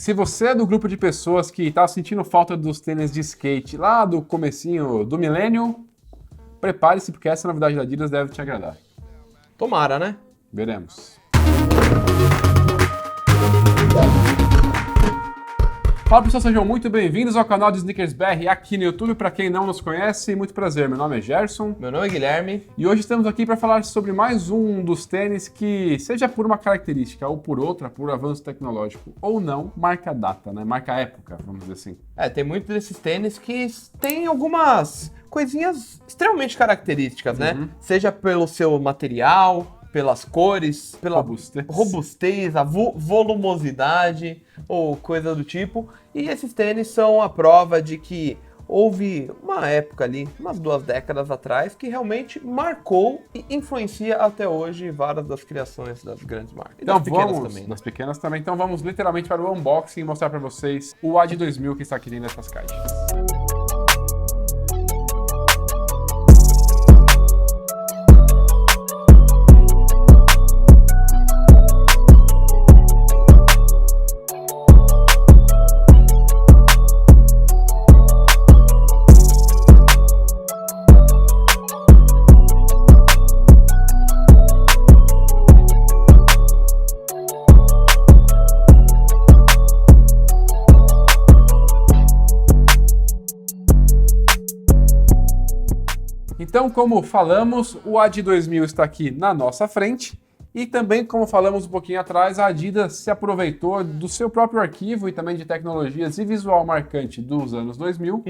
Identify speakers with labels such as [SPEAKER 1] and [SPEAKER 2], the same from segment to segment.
[SPEAKER 1] Se você é do grupo de pessoas que tá sentindo falta dos tênis de skate lá do comecinho do milênio, prepare-se porque essa novidade da Adidas deve te agradar.
[SPEAKER 2] Tomara, né?
[SPEAKER 1] Veremos. Fala pessoal, sejam muito bem-vindos ao canal de Sneakers BR aqui no YouTube. Para quem não nos conhece, muito prazer. Meu nome é Gerson.
[SPEAKER 2] Meu nome é Guilherme.
[SPEAKER 1] E hoje estamos aqui para falar sobre mais um dos tênis que, seja por uma característica ou por outra, por avanço tecnológico ou não, marca data, né? Marca época, vamos dizer assim.
[SPEAKER 2] Tem muitos desses tênis que tem algumas coisinhas extremamente características, né? Seja pelo seu material, pelas cores, pela robustez, a volumosidade ou coisa do tipo. E esses tênis são a prova de que houve uma época ali, umas 2 décadas atrás, que realmente marcou e influencia até hoje várias das criações das grandes marcas. E
[SPEAKER 1] Então
[SPEAKER 2] das pequenas
[SPEAKER 1] vamos,
[SPEAKER 2] também.
[SPEAKER 1] nas pequenas também. Então vamos literalmente para o unboxing e mostrar para vocês o Ad 2000 que está aqui dentro dessas caixas. Então, como falamos, o Ad 2000 está aqui na nossa frente e também, como falamos um pouquinho atrás, a Adidas se aproveitou do seu próprio arquivo e também de tecnologias e visual marcante dos anos 2000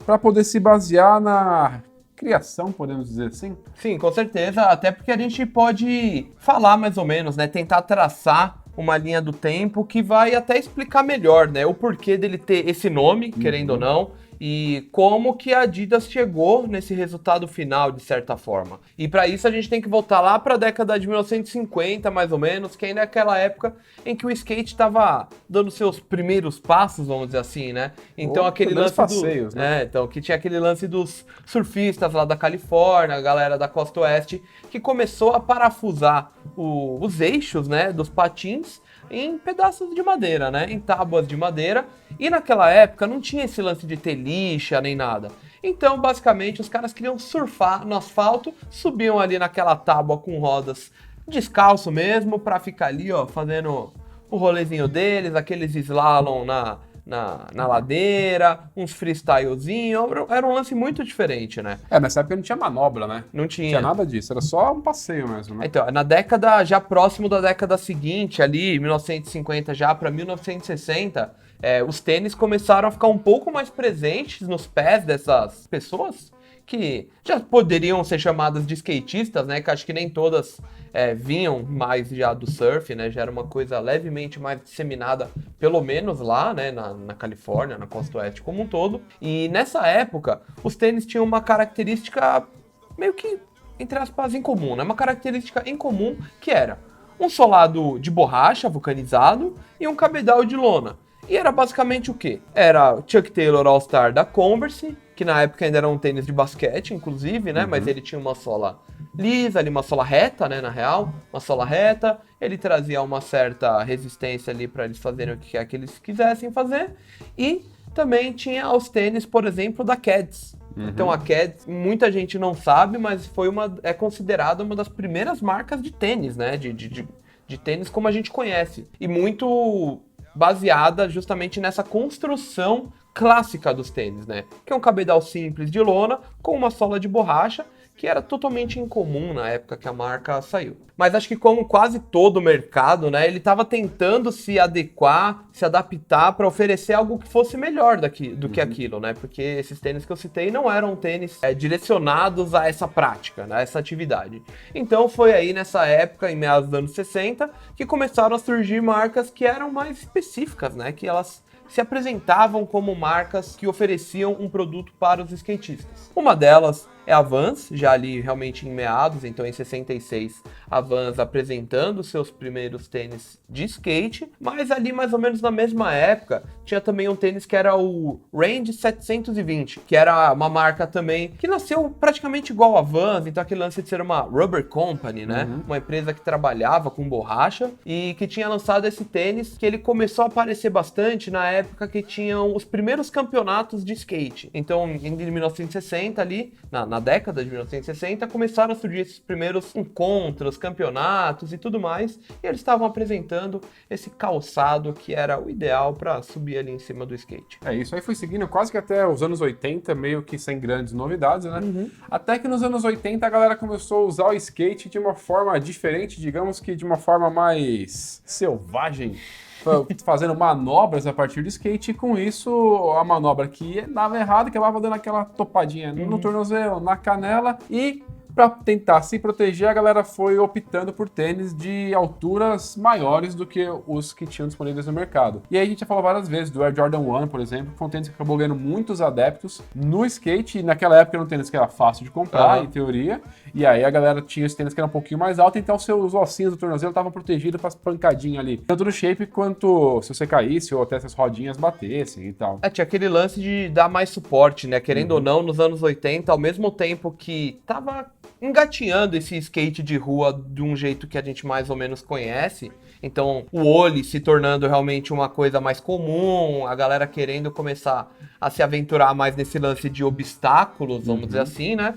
[SPEAKER 1] para poder se basear na criação, podemos dizer assim?
[SPEAKER 2] Sim, com certeza, até porque a gente pode falar mais ou menos, né, tentar traçar uma linha do tempo que vai até explicar melhor, né, o porquê dele ter esse nome, querendo ou não, e como que a Adidas chegou nesse resultado final, de certa forma. E para isso a gente tem que voltar lá para a década de 1950, mais ou menos, que ainda é aquela época em que o skate estava dando seus primeiros passos, vamos dizer assim, né? Então aquele lance
[SPEAKER 1] passeios, né?
[SPEAKER 2] então que tinha aquele lance dos surfistas lá da Califórnia, a galera da costa oeste, que começou a parafusar os eixos, né, dos patins em pedaços de madeira, né? Em tábuas de madeira. E naquela época não tinha esse lance de ter lixa nem nada. Então, basicamente, os caras queriam surfar no asfalto, subiam ali naquela tábua com rodas descalço mesmo, pra ficar ali, ó, fazendo o rolezinho deles, aqueles slalom na ladeira, uns freestylezinho. Era um lance muito diferente, né?
[SPEAKER 1] Nessa época não tinha manobra, né?
[SPEAKER 2] Não tinha.
[SPEAKER 1] Não tinha nada disso, era só um passeio mesmo, né?
[SPEAKER 2] Então, na década, já próximo da década seguinte, ali, 1950 já para 1960, os tênis começaram a ficar um pouco mais presentes nos pés dessas pessoas que já poderiam ser chamadas de skatistas, né? Que acho que nem todas vinham mais já do surf, né? Já era uma coisa levemente mais disseminada, pelo menos lá, né? Na Califórnia, na costa oeste como um todo. E nessa época, os tênis tinham uma característica meio que, entre aspas, incomum, né? Uma característica incomum que era um solado de borracha vulcanizado e um cabedal de lona. E era basicamente o quê? Era Chuck Taylor All-Star da Converse, que na época ainda era um tênis de basquete, inclusive, né? Mas ele tinha uma sola lisa, ali, uma sola reta, né? Na real, uma sola reta. Ele trazia uma certa resistência ali para eles fazerem o que quer que eles quisessem fazer. E também tinha os tênis, por exemplo, da Keds. Então a Keds, muita gente não sabe, mas é considerada uma das primeiras marcas de tênis, né? De tênis como a gente conhece. E muito baseada justamente nessa construção clássica dos tênis, né? Que é um cabedal simples de lona com uma sola de borracha, que era totalmente incomum na época que a marca saiu. Mas acho que como quase todo o mercado, né, ele estava tentando se adequar, se adaptar para oferecer algo que fosse melhor do que aquilo, né? Porque esses tênis que eu citei não eram tênis direcionados a essa prática, né, a essa atividade. Então foi aí nessa época, em meados dos anos 60, que começaram a surgir marcas que eram mais específicas, né? Que elas se apresentavam como marcas que ofereciam um produto para os skatistas. Uma delas é a Vans, já ali realmente em meados, então em 66, a Vans apresentando seus primeiros tênis de skate, mas ali mais ou menos na mesma época tinha também um tênis que era o Range 720, que era uma marca também que nasceu praticamente igual a Vans, então aquele lance de ser uma rubber company, né? Uma empresa que trabalhava com borracha e que tinha lançado esse tênis que ele começou a aparecer bastante na época que tinham os primeiros campeonatos de skate. Então, em 1960 ali, na década de 1960, começaram a surgir esses primeiros encontros, campeonatos e tudo mais, e eles estavam apresentando esse calçado que era o ideal para subir ali em cima do skate.
[SPEAKER 1] Isso aí foi seguindo quase que até os anos 80, meio que sem grandes novidades, né? Até que nos anos 80 a galera começou a usar o skate de uma forma diferente, digamos que de uma forma mais selvagem, fazendo manobras a partir do skate, e com isso a manobra que dava errado, que acabava dando aquela topadinha no tornozelo, na canela, e para tentar se proteger, a galera foi optando por tênis de alturas maiores do que os que tinham disponíveis no mercado. E aí a gente já falou várias vezes do Air Jordan 1, por exemplo, que foi um tênis que acabou ganhando muitos adeptos no skate, e naquela época era um tênis que era fácil de comprar, em teoria, e aí a galera tinha esse tênis que era um pouquinho mais alto, então os ossinhos do tornozelo estavam protegidos para as pancadinhas ali, tanto no shape quanto se você caísse ou até se as rodinhas batessem e tal.
[SPEAKER 2] Tinha aquele lance de dar mais suporte, né? Querendo ou não, nos anos 80, ao mesmo tempo que tava engatinhando esse skate de rua de um jeito que a gente mais ou menos conhece. Então, o ollie se tornando realmente uma coisa mais comum, a galera querendo começar a se aventurar mais nesse lance de obstáculos, vamos dizer assim, né?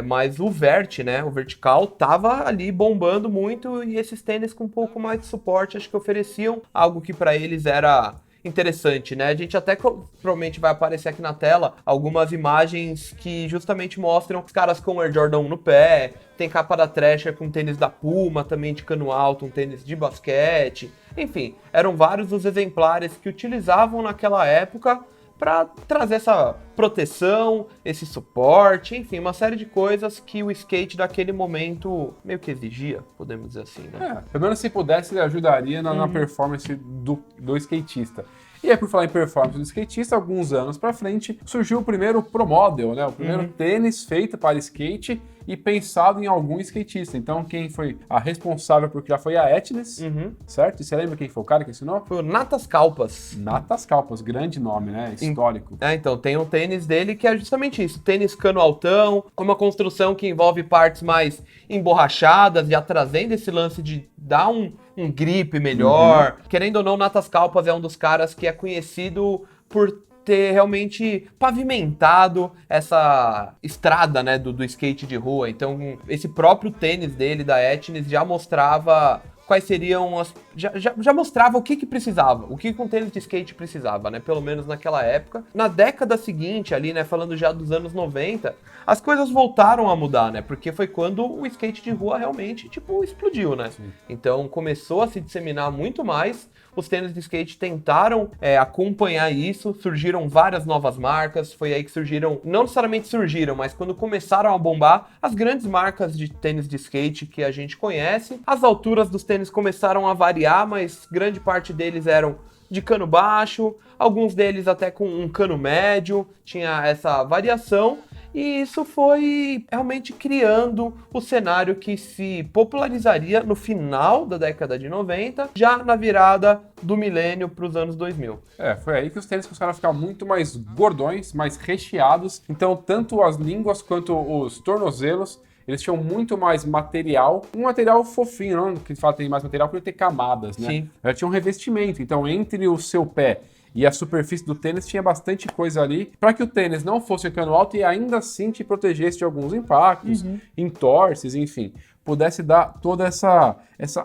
[SPEAKER 2] Mas o vert, né? O vertical tava ali bombando muito, e esses tênis com um pouco mais de suporte, acho que ofereciam algo que para eles era interessante, né? A gente até provavelmente vai aparecer aqui na tela algumas imagens que justamente mostram os caras com o Air Jordan 1 no pé, tem capa da Thrasher com tênis da Puma, também de cano alto, um tênis de basquete, enfim, eram vários os exemplares que utilizavam naquela época para trazer essa proteção, esse suporte, enfim, uma série de coisas que o skate daquele momento meio que exigia, podemos dizer assim, né?
[SPEAKER 1] Pelo menos se pudesse, ele ajudaria na performance do skatista. E aí, por falar em performance do skatista, alguns anos pra frente, surgiu o primeiro Pro Model, né? O primeiro tênis feito para skate e pensado em algum skatista. Então, quem foi a responsável por criar foi a Etnies, certo? E você lembra quem foi o cara que ensinou?
[SPEAKER 2] Foi o Natas Kalpas.
[SPEAKER 1] Natas Kalpas, grande nome, né? Histórico.
[SPEAKER 2] Então, tem um tênis dele que é justamente isso. Tênis cano altão, com uma construção que envolve partes mais emborrachadas, já trazendo esse lance de dar um grip melhor. Querendo ou não, Natas Kalpas é um dos caras que é conhecido por ter realmente pavimentado essa estrada, né, do skate de rua. Então, esse próprio tênis dele, da Etnies, já mostrava quais seriam as... Já mostrava o que precisava, o que um tênis de skate precisava, né? Pelo menos naquela época. Na década seguinte, ali, né? Falando já dos anos 90, as coisas voltaram a mudar, né? Porque foi quando o skate de rua realmente, tipo, explodiu, né? Sim. Então começou a se disseminar muito mais. Os tênis de skate tentaram acompanhar isso, surgiram várias novas marcas, foi aí que surgiram, não necessariamente surgiram, mas quando começaram a bombar, as grandes marcas de tênis de skate que a gente conhece. As alturas dos tênis começaram a variar, mas grande parte deles eram de cano baixo, alguns deles até com um cano médio, tinha essa variação. E isso foi realmente criando o cenário que se popularizaria no final da década de 90, já na virada do milênio para os anos 2000.
[SPEAKER 1] Foi aí que os tênis começaram a ficar muito mais gordões, mais recheados. Então, tanto as línguas quanto os tornozelos, eles tinham muito mais material, um material fofinho, não que fala tem mais material, porque tem camadas, né?
[SPEAKER 2] Sim.
[SPEAKER 1] Ela tinha um revestimento, então entre o seu pé e a superfície do tênis tinha bastante coisa ali para que o tênis não fosse cano alto e ainda assim te protegesse de alguns impactos, entorces, enfim, pudesse dar toda essa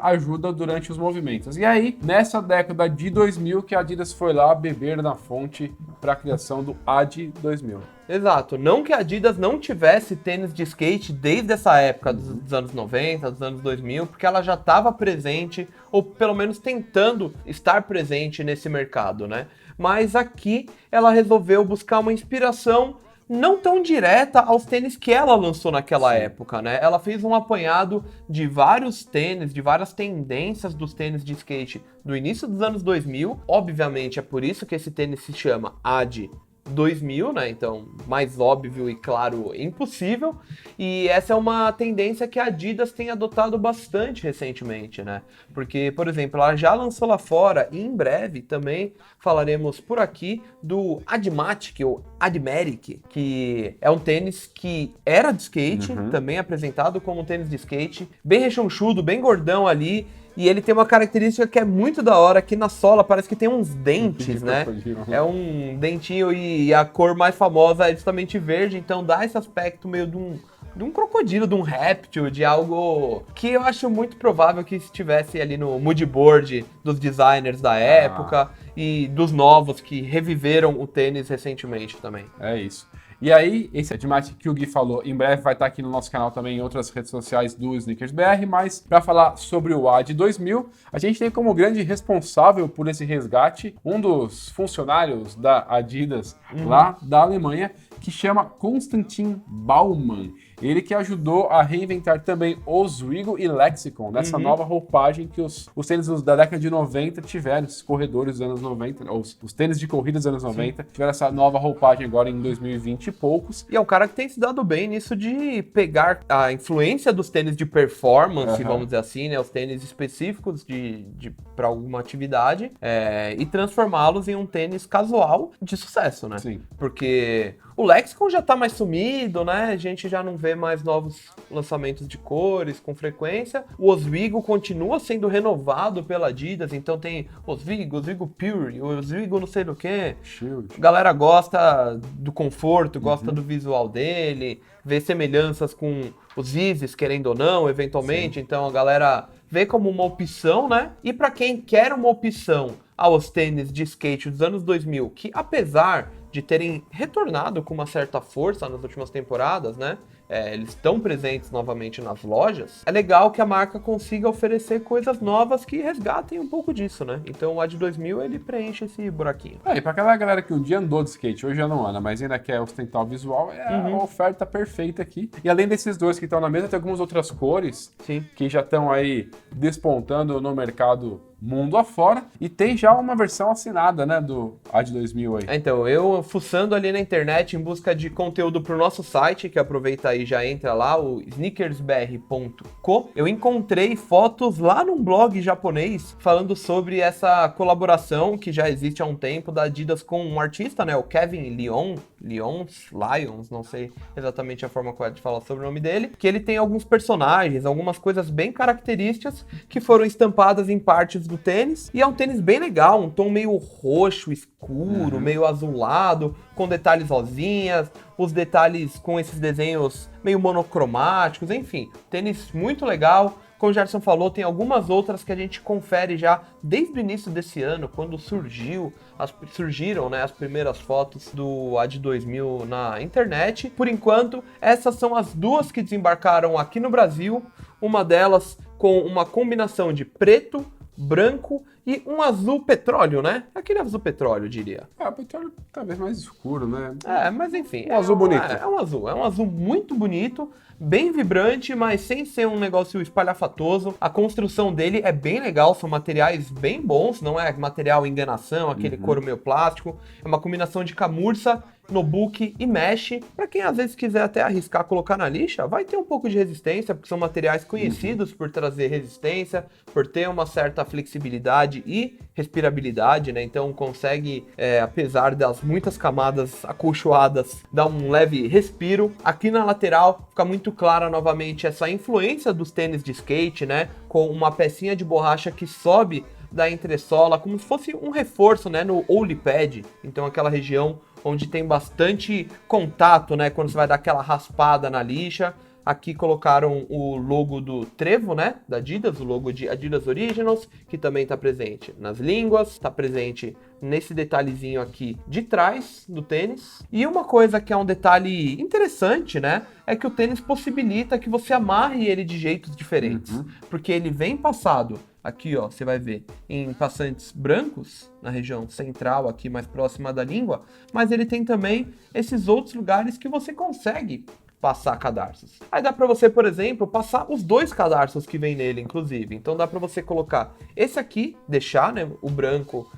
[SPEAKER 1] ajuda durante os movimentos. E aí, nessa década de 2000, que a Adidas foi lá beber na fonte para a criação do Ad 2000.
[SPEAKER 2] Exato, não que a Adidas não tivesse tênis de skate desde essa época dos anos 90, dos anos 2000, porque ela já estava presente, ou pelo menos tentando estar presente nesse mercado, né? Mas aqui ela resolveu buscar uma inspiração não tão direta aos tênis que ela lançou naquela época, né? Ela fez um apanhado de vários tênis, de várias tendências dos tênis de skate do início dos anos 2000. Obviamente é por isso que esse tênis se chama Ad 2000, né? Então, mais óbvio e claro, impossível. E essa é uma tendência que a Adidas tem adotado bastante recentemente, né? Porque, por exemplo, ela já lançou lá fora e em breve também falaremos por aqui do Admatic ou Admatic, que é um tênis que era de skate, também apresentado como um tênis de skate, bem rechonchudo, bem gordão ali. E ele tem uma característica que é muito da hora, que na sola parece que tem uns dentes, né? É um dentinho e a cor mais famosa é justamente verde, então dá esse aspecto meio de um crocodilo, de um réptil, de algo que eu acho muito provável que estivesse ali no moodboard dos designers da época e dos novos que reviveram o tênis recentemente também.
[SPEAKER 1] É isso. E aí, esse Admatic que o Gui falou, em breve vai estar aqui no nosso canal também em outras redes sociais do Sneakers BR, mas para falar sobre o Ad 2000, a gente tem como grande responsável por esse resgate um dos funcionários da Adidas lá da Alemanha, que chama Konstantin Baumann. Ele que ajudou a reinventar também Oswego e Lexicon, nessa nova roupagem que os tênis da década de 90 tiveram, esses corredores dos anos 90, os tênis de corrida dos anos 90, tiveram essa nova roupagem agora em 2020 e poucos.
[SPEAKER 2] E é um cara que tem se dado bem nisso de pegar a influência dos tênis de performance, vamos dizer assim, né, os tênis específicos para alguma atividade, e transformá-los em um tênis casual de sucesso, né?
[SPEAKER 1] Sim.
[SPEAKER 2] Porque o Lexicon já tá mais sumido, né? A gente já não vê mais novos lançamentos de cores com frequência. O Oswego continua sendo renovado pela Adidas, então tem Oswego Pure, Oswego não sei do que. A galera gosta do conforto, gosta do visual dele, vê semelhanças com os Yeezys, querendo ou não, eventualmente. Então a galera vê como uma opção, né? E para quem quer uma opção aos tênis de skate dos anos 2000, que apesar de terem retornado com uma certa força nas últimas temporadas, né? Eles estão presentes novamente nas lojas. É legal que a marca consiga oferecer coisas novas que resgatem um pouco disso, né? Então o Ad 2000 ele preenche esse buraquinho.
[SPEAKER 1] E pra aquela galera que um dia andou de skate, hoje já não anda, mas ainda quer ostentar o visual, é a oferta perfeita aqui. E além desses dois que estão na mesa, tem algumas outras cores que já estão aí despontando no mercado mundo afora, e tem já uma versão assinada, né, do Ad 2000 aí.
[SPEAKER 2] Então, eu fuçando ali na internet em busca de conteúdo pro nosso site, que aproveita aí e já entra lá, o sneakersbr.co, eu encontrei fotos lá num blog japonês falando sobre essa colaboração que já existe há um tempo da Adidas com um artista, né, o Kevin Lyons, não sei exatamente a forma correta de falar sobre o nome dele, que ele tem alguns personagens, algumas coisas bem características que foram estampadas em partes do tênis, e é um tênis bem legal, um tom meio roxo, escuro, meio azulado, com detalhes rosinhas, os detalhes com esses desenhos meio monocromáticos, enfim, tênis muito legal. Como o Gerson falou, tem algumas outras que a gente confere já desde o início desse ano, quando surgiram, né, as primeiras fotos do Ad 2000 na internet. Por enquanto, essas são as duas que desembarcaram aqui no Brasil, uma delas com uma combinação de preto, branco e um azul petróleo, né? Aquele azul petróleo, eu diria.
[SPEAKER 1] O petróleo talvez mais escuro, né?
[SPEAKER 2] Mas enfim.
[SPEAKER 1] Azul bonito.
[SPEAKER 2] É um azul muito bonito, bem vibrante, mas sem ser um negócio espalhafatoso. A construção dele é bem legal, são materiais bem bons, não é material enganação, aquele couro meio plástico. É uma combinação de camurça, nubuck e mesh. Para quem às vezes quiser até arriscar colocar na lixa, vai ter um pouco de resistência, porque são materiais conhecidos por trazer resistência, por ter uma certa flexibilidade e respirabilidade, né? Então consegue, apesar das muitas camadas acolchoadas, dar um leve respiro. Aqui na lateral fica muito clara novamente essa influência dos tênis de skate, né? Com uma pecinha de borracha que sobe da entressola, como se fosse um reforço, né? No ollie pad, então aquela região onde tem bastante contato, né? Quando você vai dar aquela raspada na lixa. Aqui colocaram o logo do Trevo, né, da Adidas, o logo de Adidas Originals, que também está presente nas línguas, está presente nesse detalhezinho aqui de trás do tênis. E uma coisa que é um detalhe interessante, né, é que o tênis possibilita que você amarre ele de jeitos diferentes, porque ele vem passado aqui, ó, você vai ver em passantes brancos, na região central aqui mais próxima da língua, mas ele tem também esses outros lugares que você consegue passar cadarços. Aí dá pra você, por exemplo, passar os 2 cadarços que vem nele, inclusive. Então dá pra você colocar esse aqui, deixar, né, o branco,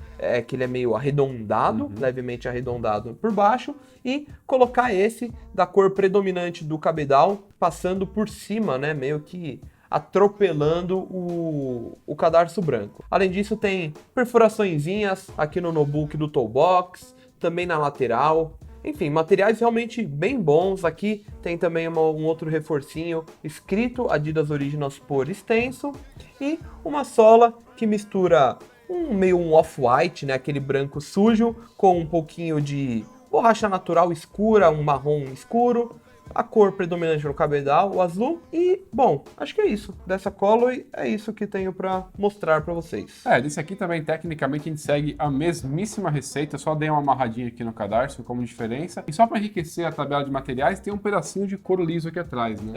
[SPEAKER 2] que ele é meio arredondado, levemente arredondado por baixo, e colocar esse da cor predominante do cabedal, passando por cima, né, meio que atropelando o cadarço branco. Além disso, tem perfuraçõezinhas aqui no notebook do toolbox, também na lateral. Enfim, materiais realmente bem bons. Aqui tem também um outro reforcinho escrito Adidas Originals por extenso e uma sola que mistura meio um off-white, né, aquele branco sujo, com um pouquinho de borracha natural escura, um marrom escuro, a cor predominante no cabedal, o azul, e, bom, acho que é isso. Dessa Colloy, é isso que tenho pra mostrar pra vocês.
[SPEAKER 1] Desse aqui também, tecnicamente, a gente segue a mesmíssima receita, só dei uma amarradinha aqui no cadarço como diferença. E só para enriquecer a tabela de materiais, tem um pedacinho de couro liso aqui atrás, né?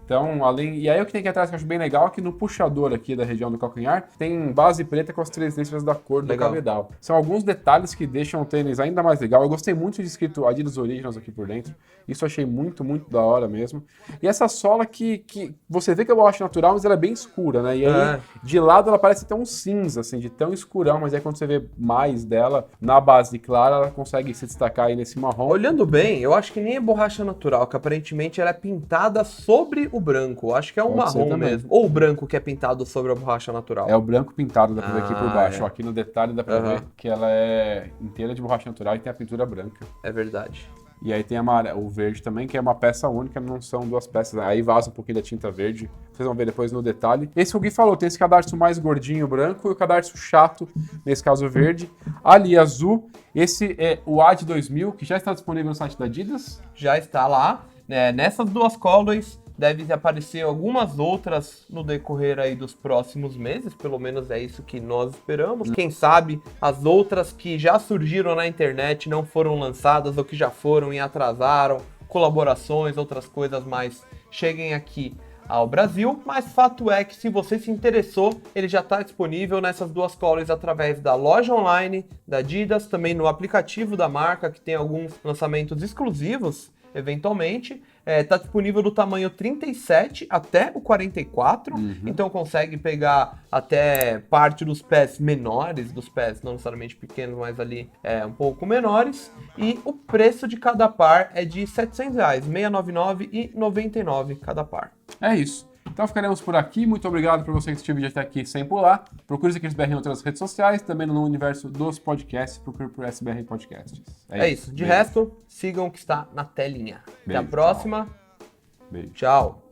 [SPEAKER 1] Então, e aí o que tem aqui atrás que eu acho bem legal é que no puxador aqui da região do calcanhar, tem base preta com as 3 listras da cor do cabedal. São alguns detalhes que deixam o tênis ainda mais legal. Eu gostei muito de escrito Adidas Originals aqui por dentro. Isso eu achei muito da hora mesmo. E essa sola que você vê que é borracha natural, mas ela é bem escura, né? E aí, de lado, ela parece até um cinza, assim, de tão escurão, mas aí quando você vê mais dela, na base clara, ela consegue se destacar aí nesse marrom.
[SPEAKER 2] Olhando bem, eu acho que nem é borracha natural, que aparentemente ela é pintada sobre o branco. Acho que é um marrom mesmo. Ou o branco que é pintado sobre a borracha natural.
[SPEAKER 1] É o branco pintado, dá pra ver aqui por baixo. Ó, aqui no detalhe dá pra ver que ela é inteira de borracha natural e tem a pintura branca.
[SPEAKER 2] É verdade.
[SPEAKER 1] E aí tem o verde também, que é uma peça única, não são 2 peças. Aí vaza um pouquinho da tinta verde. Vocês vão ver depois no detalhe. Esse que o Gui falou, tem esse cadarço mais gordinho branco e o cadarço chato, nesse caso verde. Ali azul. Esse é o AD 2000, que já está disponível no site da Adidas.
[SPEAKER 2] Já está lá. Nessas 2 Colloys, devem aparecer algumas outras no decorrer aí dos próximos meses, pelo menos é isso que nós esperamos. Quem sabe as outras que já surgiram na internet não foram lançadas ou que já foram e atrasaram, colaborações, outras coisas mais, cheguem aqui ao Brasil, mas fato é que se você se interessou, ele já está disponível nessas 2 Colloys através da loja online da Adidas, também no aplicativo da marca, que tem alguns lançamentos exclusivos, eventualmente. Tá disponível do tamanho 37 até o 44, então consegue pegar até parte dos pés menores, dos pés não necessariamente pequenos, mas ali um pouco menores. E o preço de cada par é de R$ 700, R$ 699 e R$ 99 cada par.
[SPEAKER 1] É isso. Então ficaremos por aqui. Muito obrigado por você que esteve até aqui sem pular. Procure o SBR em outras redes sociais, também no universo dos podcasts. Procure por SBR Podcasts.
[SPEAKER 2] É isso. De resto, sigam o que está na telinha. Beijo, até a próxima.
[SPEAKER 1] Tchau. Beijo.
[SPEAKER 2] Tchau.